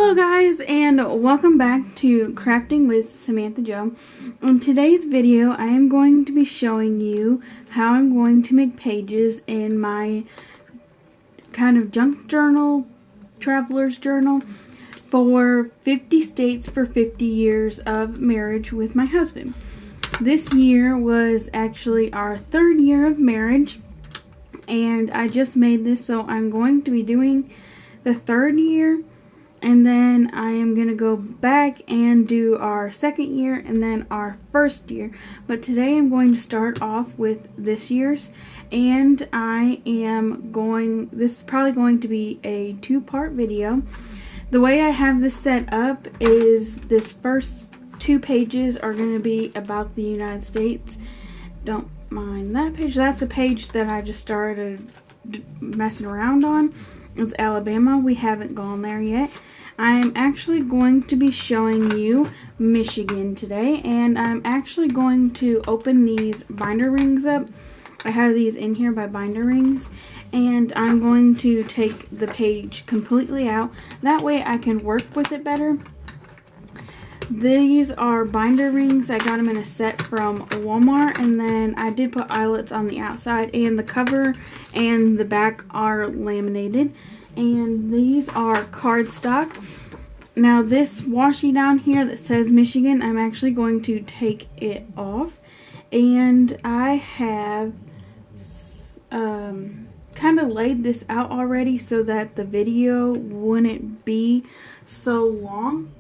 Hello guys, and welcome back to Crafting with Samantha Jo. In today's video I am going to be showing you how I'm going to make pages in my kind of junk journal, traveler's journal, for 50 states for 50 years of marriage with my husband. This year was actually our 3rd year of marriage, and I just made this, so I'm going to be doing the 3rd year, and then I am going to go back and do our 2nd year and then our 1st year. But today I'm going to start off with this year's, and this is probably going to be a 2-part video. The way I have this set up is this first 2 pages are going to be about the United States. Don't mind that page. That's a page that I just started messing around on. It's Alabama. We haven't gone there yet. I'm actually going to be showing you Michigan today, and I'm actually going to open these binder rings up. I have these in here by binder rings, and I'm going to take the page completely out. That way I can work with it better. These are binder rings. I got them in a set from Walmart, and then I did put eyelets on the outside, and the cover and the back are laminated. And these are cardstock. Now this washi down here that says Michigan, I'm actually going to take it off, and I have kind of laid this out already so that the video wouldn't be so long.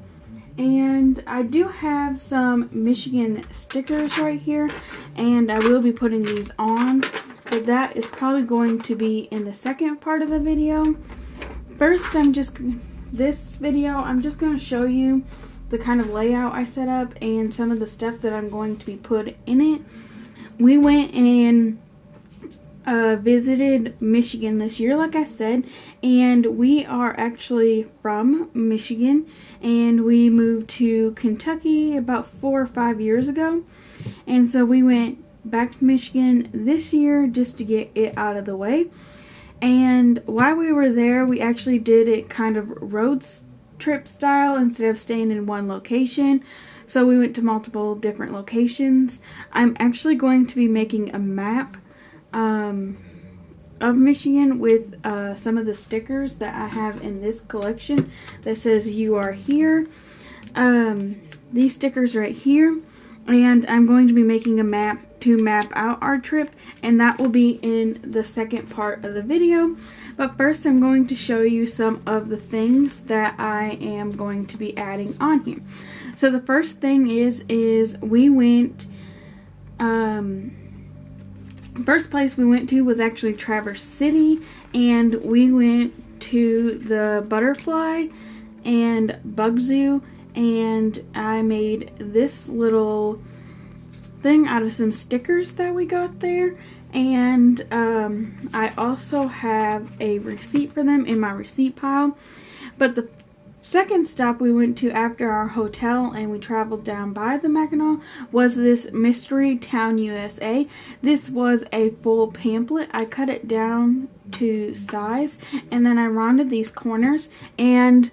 And I do have some Michigan stickers right here, and I will be putting these on, but that is probably going to be in the second part of the video. First, I'm just going to show you the kind of layout I set up and some of the stuff that I'm going to be put in it. We went and visited Michigan this year, like I said, and we are actually from Michigan, and we moved to Kentucky about 4 or 5 years ago, and so we went back to Michigan this year just to get it out of the way. And while we were there, we actually did it kind of road trip style instead of staying in one location. So we went to multiple different locations. I'm actually going to be making a map of Michigan with some of the stickers that I have in this collection that says "You are here." These stickers right here. And I'm going to be making a map to map out our trip, and that will be in the second part of the video. But first I'm going to show you some of the things that I am going to be adding on here. So the first thing is we went, first place we went to was actually Traverse City, and we went to the Butterfly and Bug Zoo. And I made this little thing out of some stickers that we got there. And I also have a receipt for them in my receipt pile. But the second stop we went to after our hotel and we traveled down by the Mackinac was this Mystery Town USA. This was a full pamphlet. I cut it down to size, and then I rounded these corners, and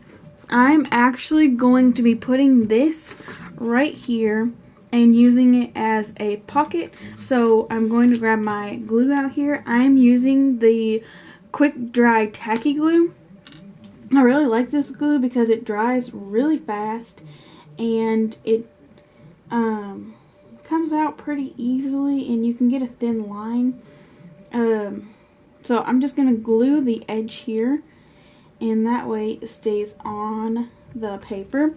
I'm actually going to be putting this right here and using it as a pocket. So I'm going to grab my glue out here. I'm using the Quick Dry Tacky Glue. I really like this glue because it dries really fast, and it comes out pretty easily, and you can get a thin line. So I'm just going to glue the edge here, and that way it stays on the paper.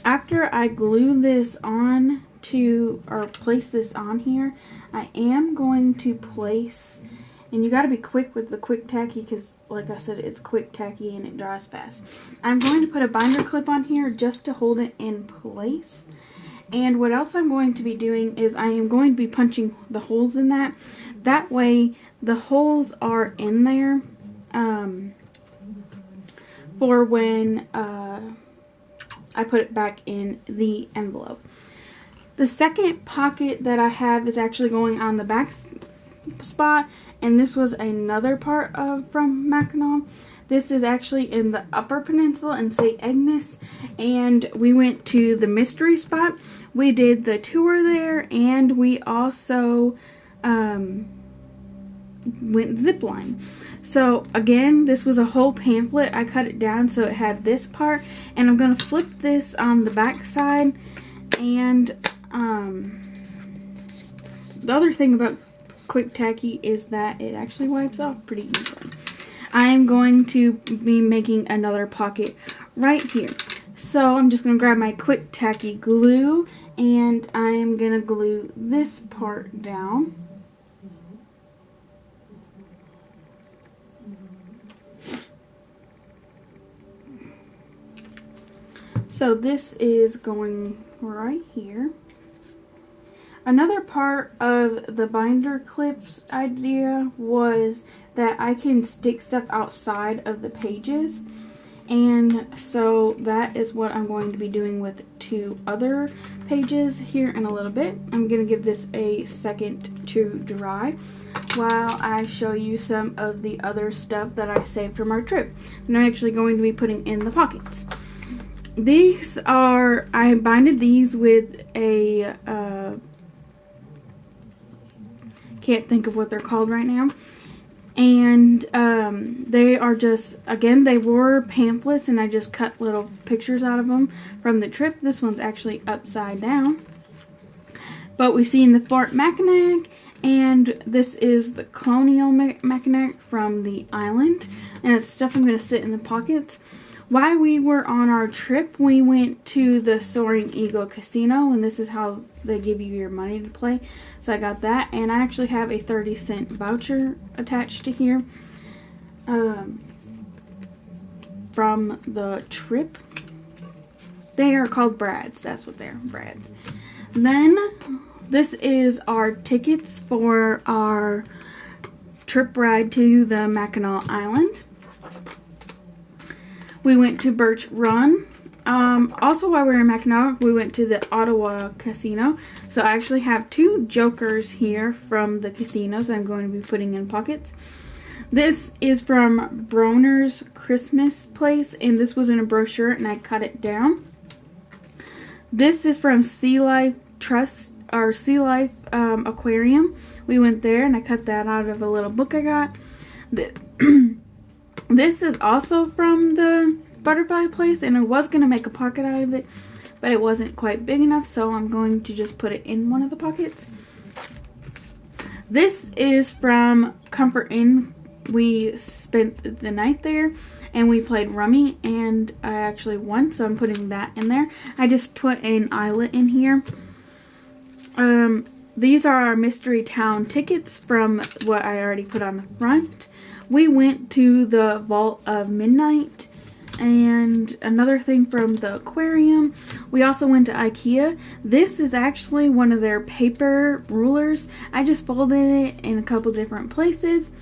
After I glue this on or place this on here, I am going to place, and you got to be quick with the quick tacky because like I said, it's quick tacky and it dries fast. I'm going to put a binder clip on here just to hold it in place. And what else I'm going to be doing is I am going to be punching the holes in that. That way the holes are in there for when I put it back in the envelope. The second pocket that I have is actually going on the back spot, and this was another part from Mackinac. This is actually in the Upper Peninsula in St. Agnes, and we went to the mystery spot. We did the tour there, and we also went zipline. So again, this was a whole pamphlet. I cut it down so it had this part, and I'm going to flip this on the back side. And the other thing about Quick Tacky is that it actually wipes off pretty easily. I am going to be making another pocket right here. So I'm just going to grab my Quick Tacky glue, and I am going to glue this part down. So this is going right here. Another part of the binder clips idea was that I can stick stuff outside of the pages. And so that is what I'm going to be doing with 2 other pages here in a little bit. I'm going to give this a second to dry while I show you some of the other stuff that I saved from our trip. And I'm actually going to be putting in the pockets. These are, I binded these with a, can't think of what they're called right now. And they are just, again, they were pamphlets, and I just cut little pictures out of them from the trip. This one's actually upside down. But we see in the Fort Mackinac, and this is the Colonial Mackinac from the island. And it's stuff I'm going to sit in the pockets. While we were on our trip, we went to the Soaring Eagle Casino, and this is how they give you your money to play. So I got that, and I actually have a 30-cent voucher attached to here from the trip. They are called Brads. That's what they're, Brads. Then this is our tickets for our trip ride to the Mackinac Island. We went to Birch Run. Also, while we were in Mackinac, we went to the Ottawa Casino. So I actually have 2 jokers here from the casinos that I'm going to be putting in pockets. This is from Broner's Christmas Place, and this was in a brochure, and I cut it down. This is from Sea Life Trust, or Sea Life Aquarium. We went there, and I cut that out of a little book I got. This is also from the Butterfly Place, and I was going to make a pocket out of it, but it wasn't quite big enough, so I'm going to just put it in one of the pockets. This is from Comfort Inn. We spent the night there, and we played rummy, and I actually won, so I'm putting that in there. I just put an eyelet in here. These are our Mystery Town tickets from what I already put on the front. We went to the Vault of Midnight, and another thing from the aquarium. We also went to IKEA. This is actually one of their paper rulers. I just folded it in a couple different places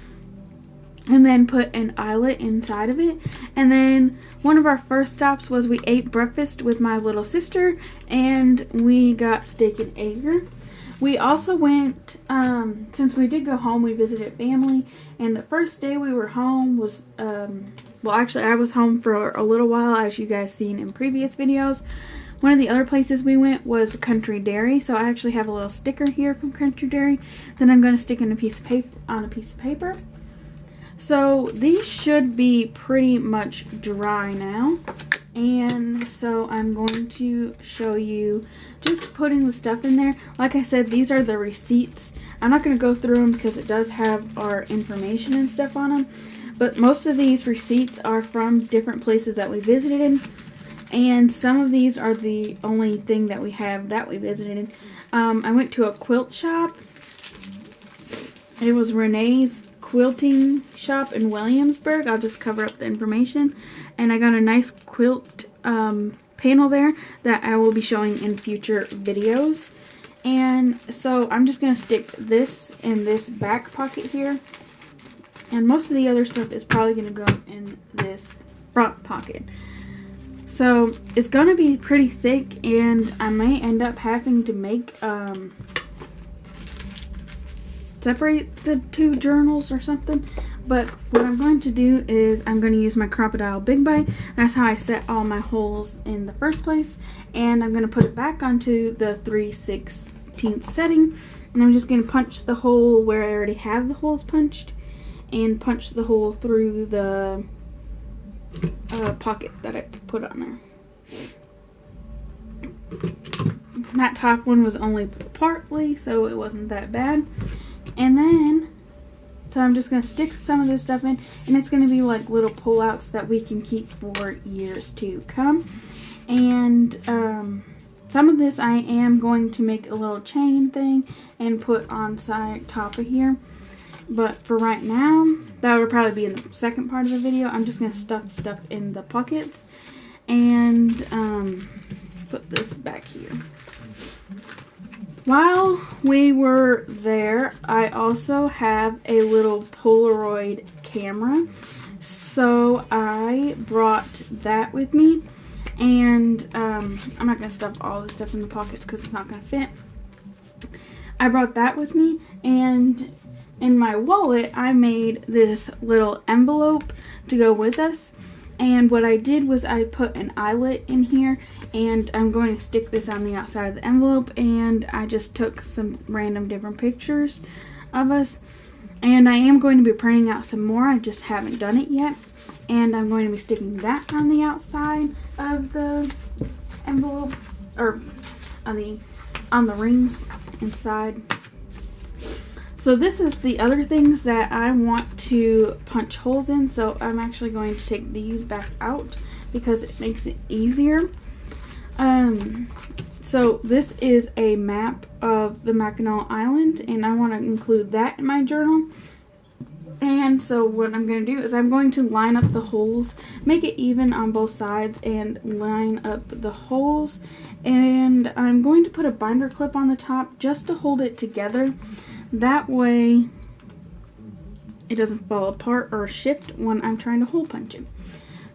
and then put an eyelet inside of it. And then one of our first stops was we ate breakfast with my little sister, and we got steak and egg. We also went, since we did go home, we visited family, and the first day we were home was, well, actually I was home for a little while, as you guys seen in previous videos. One of the other places we went was Country Dairy, so I actually have a little sticker here from Country Dairy that I'm going to stick in a piece of paper, on a piece of paper. So these should be pretty much dry now. And so I'm going to show you just putting the stuff in there. Like I said, these are the receipts. I'm not going to go through them because it does have our information and stuff on them. But most of these receipts are from different places that we visited. And some of these are the only thing that we have that we visited. I went to a quilt shop. It was Renee's Quilting Shop in Williamsburg. I'll just cover up the information. And I got a nice quilt panel there that I will be showing in future videos. And so I'm just going to stick this in this back pocket here. And most of the other stuff is probably going to go in this front pocket. So it's going to be pretty thick, and I may end up having to make some separate the two journals or something. But what I'm going to do is I'm going to use my Crop-A-Dile Big Bite. That's how I set all my holes in the first place. And I'm going to put it back onto the 3/16 setting. And I'm just going to punch the hole where I already have the holes punched. And punch the hole through the pocket that I put on there. That top one was only partly, so it wasn't that bad. And then, so I'm just going to stick some of this stuff in, and it's going to be like little pullouts that we can keep for years to come. And some of this I am going to make a little chain thing and put on top of here. But for right now, that would probably be in the second part of the video. I'm just going to stuff stuff in the pockets and put this back here. While we were there, I also have a little Polaroid camera. So I brought that with me. And I'm not going to stuff all this stuff in the pockets because it's not going to fit. I brought that with me, and in my wallet, I made this little envelope to go with us. And what I did was I put an eyelet in here, and I'm going to stick this on the outside of the envelope. And I just took some random different pictures of us. And I am going to be printing out some more. I just haven't done it yet. And I'm going to be sticking that on the outside of the envelope, or on the rings inside. So this is the other things that I want to punch holes in. So I'm actually going to take these back out because it makes it easier. So this is a map of the Mackinac Island, and I want to include that in my journal. And so what I'm going to do is I'm going to line up the holes, make it even on both sides, and line up the holes. And I'm going to put a binder clip on the top just to hold it together. That way it doesn't fall apart or shift when I'm trying to hole punch it.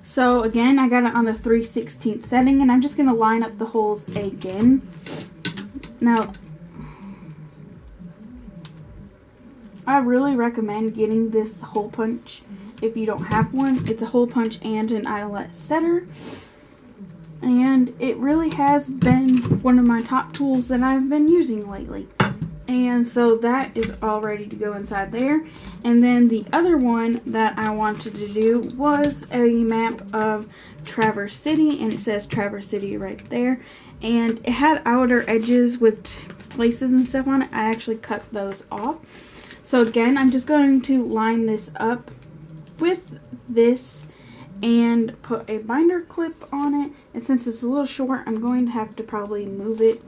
So again, I got it on the 3/16 setting, and I'm just going to line up the holes again. Now, I really recommend getting this hole punch if you don't have one. It's a hole punch and an eyelet setter. And it really has been one of my top tools that I've been using lately. And so that is all ready to go inside there. And then the other one that I wanted to do was a map of Traverse City. And it says Traverse City right there. And it had outer edges with places and stuff on it. I actually cut those off. So again, I'm just going to line this up with this and put a binder clip on it. And since it's a little short, I'm going to have to probably move it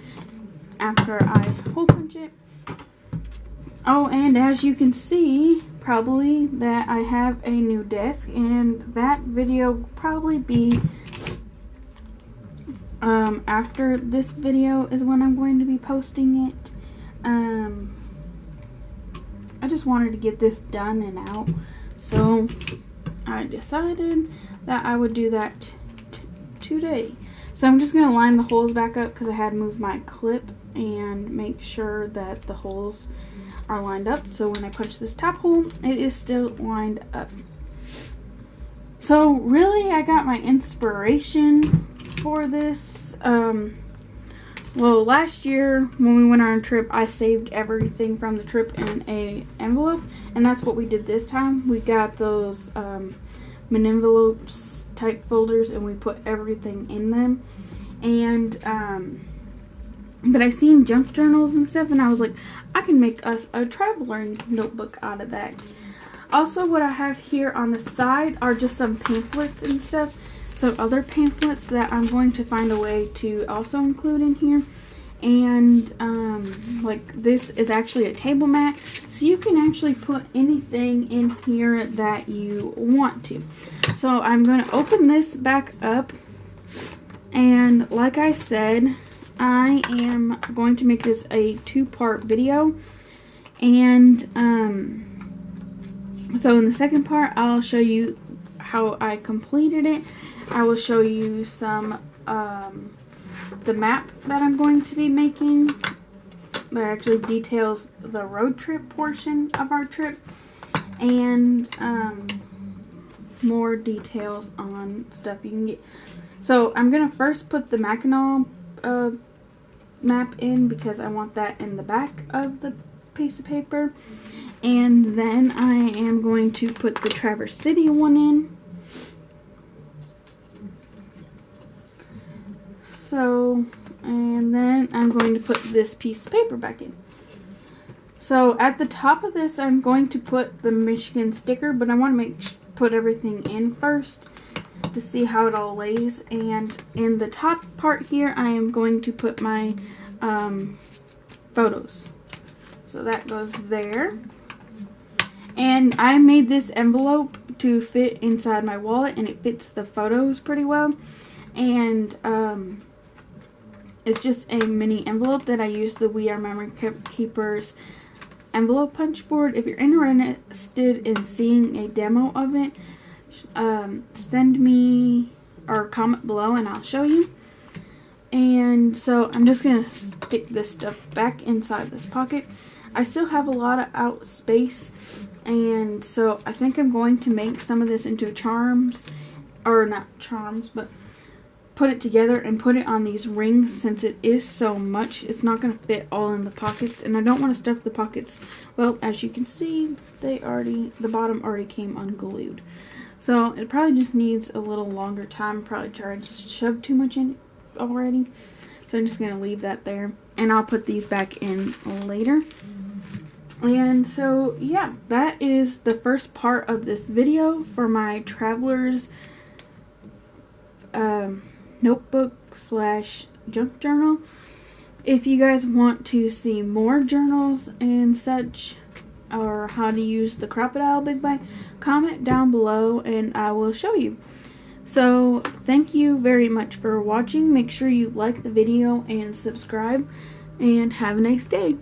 after I hole punch it. Oh, and as you can see, probably that I have a new desk, and that video will probably be after this video is when I'm going to be posting it. I just wanted to get this done and out, so I decided that I would do that today. So I'm just going to line the holes back up because I had moved my clip and make sure that the holes are lined up. So when I punch this top hole, it is still lined up. So really, I got my inspiration for this. Well, last year when we went on a trip, I saved everything from the trip in a envelope, and that's what we did this time. We got those envelopes type folders, and we put everything in them. And but I seen junk journals and stuff, and I was like, I can make us a traveler notebook out of that. Also, what I have here on the side are just some pamphlets and stuff. Some other pamphlets that I'm going to find a way to also include in here. And like this is actually a table mat, so you can actually put anything in here that you want to. So I'm going to open this back up, and like I said, I am going to make this a two-part video. And so in the second part, I'll show you how I completed it. I will show you some the map that I'm going to be making, that actually details the road trip portion of our trip, and more details on stuff you can get. So I'm gonna first put the Mackinac map in because I want that in the back of the piece of paper, and then I am going to put the Traverse City one in. So, and then I'm going to put this piece of paper back in. So at the top of this, I'm going to put the Michigan sticker, but I want to put everything in first to see how it all lays. And in the top part here, I am going to put my photos. So that goes there. And I made this envelope to fit inside my wallet, and it fits the photos pretty well. And it's just a mini envelope that I use the We Are Memory Keepers envelope punch board. If you're interested in seeing a demo of it, send me or comment below and I'll show you. And so I'm just gonna stick this stuff back inside this pocket. I still have a lot of out space, and so I think I'm going to make some of this into charms, or not charms, but put it together and put it on these rings. Since it is so much, it's not going to fit all in the pockets, and I don't want to stuff the pockets. Well, as you can see, the bottom already came unglued, so it probably just needs a little longer time. Probably tried to shove too much in already, so I'm just going to leave that there, and I'll put these back in later. And so yeah, that is the first part of this video for my traveler's notebook / junk journal. If you guys want to see more journals and such, or how to use the Crop-A-Dile Big Bag, comment down below and I will show you. So thank you very much for watching. Make sure you like the video and subscribe, and have a nice day.